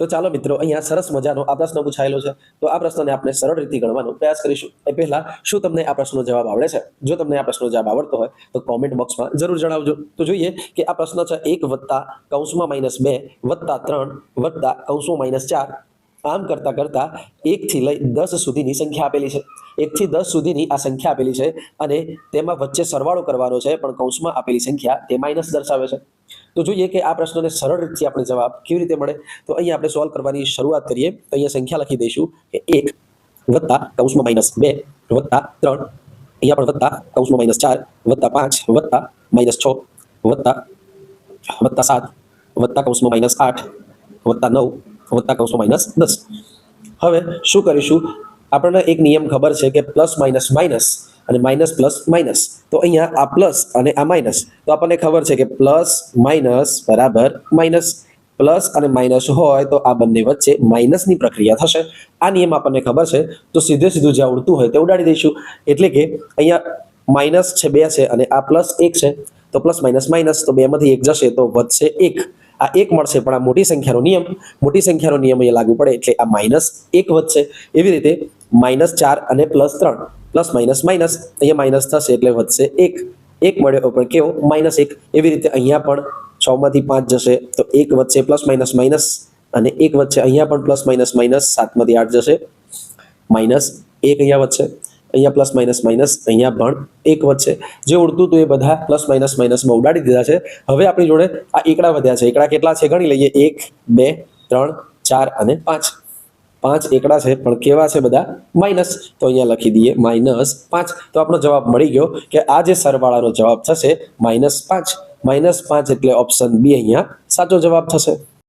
તો ચાલો મિત્રો, અહીંયા સરસ મજાનો આ પ્રશ્ન પૂછાયેલો છે. તો આ પ્રશ્નને આપણે સરળ રીતે ગણવાનો પ્રયાસ કરીશું. એ પહેલા શું તમને આ પ્રશ્નનો જવાબ આવડે છે? જો તમને આ પ્રશ્નનો જવાબ આવડતો હોય તો કોમેન્ટ બોક્સમાં જરૂર જણાવજો. તો જોઈએ કે આ પ્રશ્ન છે 1 વત્તા કૌંસમાં -2 વત્તા 3 વત્તા કૌંસમાં -4. આમ કરતા કરતા 1 થી લઈ 10 સુધીની સંખ્યા આપેલી છે. 1 થી 10 સુધીની આ સંખ્યા આપેલી છે અને તેમાં વચ્ચે સરવાળો કરવાનો છે, પણ કૌંસમાં આપેલી સંખ્યા તે માઇનસ દર્શાવે છે. તો જોઈએ કે આ પ્રશ્નને સરળ રીતથી આપણે જવાબ કેવી રીતે મળે. તો અહીંયા આપણે સોલ્વ કરવાની શરૂઆત કરીએ. તો અહીંયા સંખ્યા લખી દઈશું કે 1 વત્તા કૌંસમાં -2 વત્તા 3, અહીંયા પણ વત્તા કૌંસમાં -4 વત્તા 5 વત્તા -6 વત્તા 7 વત્તા કૌંસમાં -8 વત્તા 9 વત્તા કૌંસમાં -10. હવે શું કરીશું? આપણને એક નિયમ ખબર છે કે પ્લસ માઇનસ માઇનસ અને માઇનસ પ્લસ માઇનસ. તો અહીંયા આ પ્લસ અને આ માઇનસ, તો આપણને ખબર છે કે પ્લસ માઇનસ બરાબર માઇનસ. પ્લસ અને માઇનસ હોય તો આ બંને વચ્ચે માઇનસની પ્રક્રિયા થશે. આ નિયમ આપણને ખબર છે, તો સીધે સીધું જ્યાં ઉડતું હોય તે ઉડાડી દઈશું. એટલે કે અહીંયા માઇનસ છે 2 છે અને આ પ્લસ 1 છે. તો પ્લસ માઇનસ માઇનસ, તો 2 માંથી 1 જશે તો વધશે 1. આ 1 મળશે, પણ આ મોટી સંખ્યાનો નિયમ અહીંયા લાગુ પડે એટલે આ -1 વધશે. એવી રીતે -4 અને +3, પ્લસ માઇનસ માઇનસ, અહીંયા માઇનસ થશે એટલે વધશે 1. 1 મળ્યો પણ કેવો? -1. એવી રીતે અહીંયા પણ 6 માંથી 5 જશે તો 1 વધશે, પ્લસ માઇનસ માઇનસ, અને 1 વધશે. અહીંયા પણ પ્લસ માઇનસ માઇનસ, 7 માંથી 8 જશે, -1 અહીંયા વધશે. અહીંયા પ્લસ માઇનસ માઇનસ, અહીંયા પણ 1 વધશે. જે ઉડતું હતું એ બધા પ્લસ માઇનસ માઇનસમાં ઉડાડી દીધા છે. હવે આપણી જોડે આ એકડા વધ્યા છે. એકડા કેટલા છે ગણી લઈએ. 1 2 3 4 અને 5. 5 એકડા છે, પણ કેવા છે બધા? માઇનસ. તો અહીંયા લખી દઈએ -5. તો આપણો જવાબ મળી ગયો કે આ જે સરવાળાનો જવાબ થશે -5. -5 એટલે ઓપ્શન બી અહીંયા સાચો જવાબ થશે.